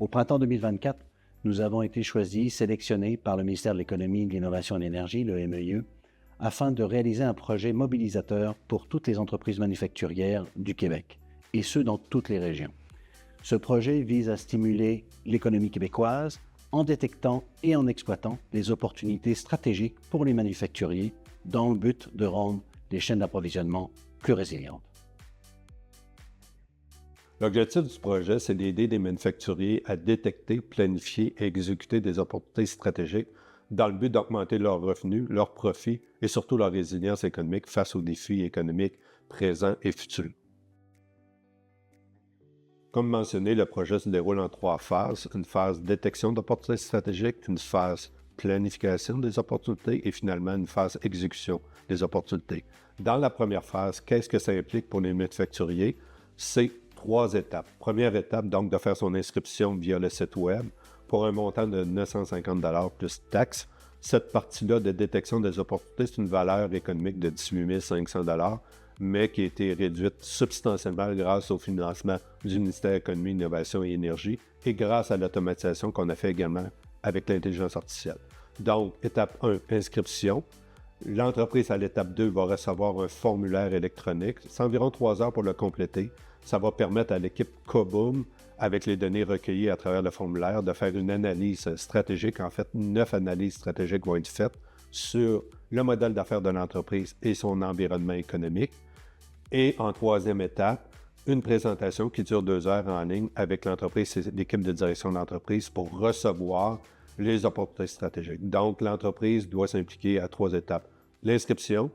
Au printemps 2024, nous avons été choisis, sélectionnés par le ministère de l'Économie, de l'Innovation et de l'Énergie, le MEIE, afin de réaliser un projet mobilisateur pour toutes les entreprises manufacturières du Québec, et ce dans toutes les régions. Ce projet vise à stimuler l'économie québécoise en détectant et en exploitant les opportunités stratégiques pour les manufacturiers dans le but de rendre les chaînes d'approvisionnement plus résilientes. L'objectif du projet, c'est d'aider les manufacturiers à détecter, planifier et exécuter des opportunités stratégiques dans le but d'augmenter leurs revenus, leurs profits et surtout leur résilience économique face aux défis économiques présents et futurs. Comme mentionné, le projet se déroule en 3 phases. Une phase détection d'opportunités stratégiques, une phase planification des opportunités et finalement une phase exécution des opportunités. Dans la première phase, qu'est-ce que ça implique pour les manufacturiers? C'est 3 étapes. Première étape, donc, de faire son inscription via le site Web pour un montant de 950 $ plus taxes. Cette partie-là de détection des opportunités, c'est une valeur économique de 18 500 $, mais qui a été réduite substantiellement grâce au financement du ministère de l'Économie, Innovation et Énergie et grâce à l'automatisation qu'on a fait également avec l'intelligence artificielle. Donc, étape 1, inscription. L'entreprise, à l'étape 2, va recevoir un formulaire électronique. C'est environ 3 heures pour le compléter. Ça va permettre à l'équipe Coboom, avec les données recueillies à travers le formulaire, de faire une analyse stratégique. En fait, 9 analyses stratégiques vont être faites sur le modèle d'affaires de l'entreprise et son environnement économique. Et en 3e étape, une présentation qui dure 2 heures en ligne avec l'entreprise et l'équipe de direction de l'entreprise pour recevoir les opportunités stratégiques. Donc, l'entreprise doit s'impliquer à 3 étapes. L'inscription,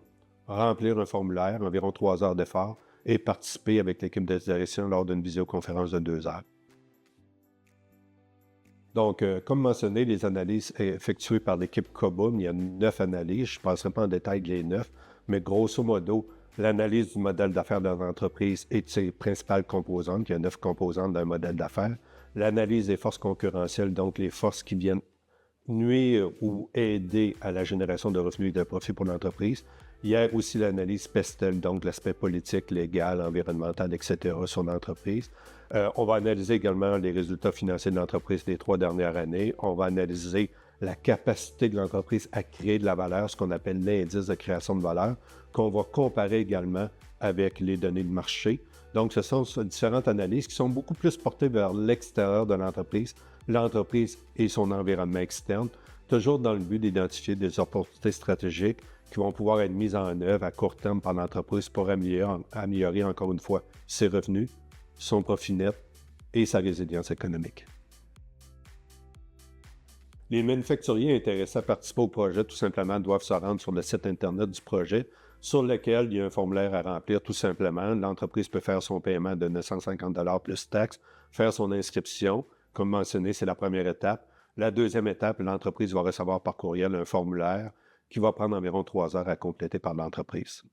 remplir un formulaire, environ 3 heures d'effort, et participer avec l'équipe de direction lors d'une visioconférence de 2 heures. Donc, comme mentionné, les analyses effectuées par l'équipe Coboom, il y a 9 analyses. Je ne passerai pas en détail les 9, mais grosso modo, l'analyse du modèle d'affaires de l'entreprise et de ses principales composantes. Il y a 9 composantes d'un modèle d'affaires. L'analyse des forces concurrentielles, donc les forces qui viennent nuire ou aider à la génération de revenus et de profits pour l'entreprise. Il y a aussi l'analyse PESTEL, donc l'aspect politique, légal, environnemental, etc. sur l'entreprise. On va analyser également les résultats financiers de l'entreprise des 3 dernières années. On va analyser la capacité de l'entreprise à créer de la valeur, ce qu'on appelle l'indice de création de valeur, qu'on va comparer également avec les données de marché. Donc, ce sont différentes analyses qui sont beaucoup plus portées vers l'extérieur de l'entreprise et son environnement externe, toujours dans le but d'identifier des opportunités stratégiques qui vont pouvoir être mises en œuvre à court terme par l'entreprise pour améliorer encore une fois ses revenus, son profit net et sa résilience économique. Les manufacturiers intéressés à participer au projet, tout simplement, doivent se rendre sur le site Internet du projet, sur lequel il y a un formulaire à remplir, tout simplement. L'entreprise peut faire son paiement de 950 $ plus taxes, faire son inscription. Comme mentionné, c'est la première étape. La deuxième étape, l'entreprise va recevoir par courriel un formulaire qui va prendre environ 3 heures à compléter par l'entreprise.